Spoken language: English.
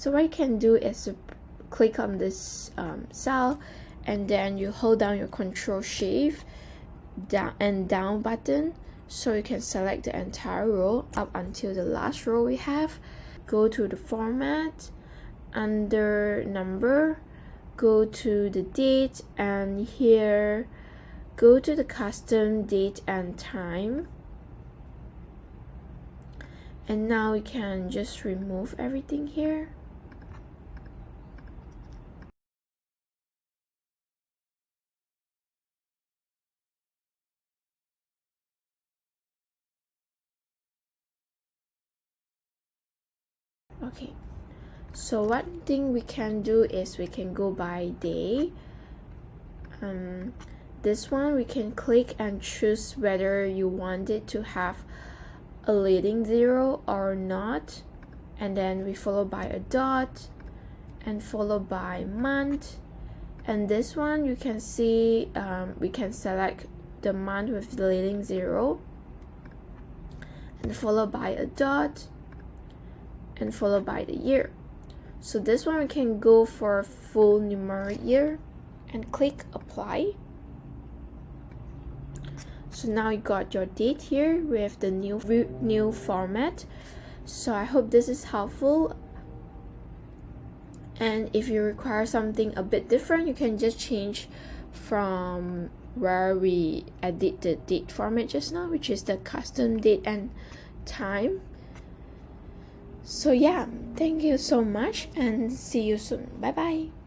So what you can do is to click on this cell, and then you hold down your Control Shift down and down button, so you can select the entire row up until the last row we have. Go to the format, under number, go to the date, and here go to the custom date and time. And now we can just remove everything here. Okay, so one thing we can do is we can go by day. This one we can click and choose whether you want it to have a leading zero or not, and then we follow by a dot and followed by month. And this one you can see we can select the month with the leading zero and followed by a dot and followed by the year. So this one we can go for full numeric year and click apply. So now you got your date here with the new format. So I hope this is helpful, and if you require something a bit different, you can just change from where we edit the date format just now, which is the custom date and time. So yeah, thank you so much and see you soon. Bye bye.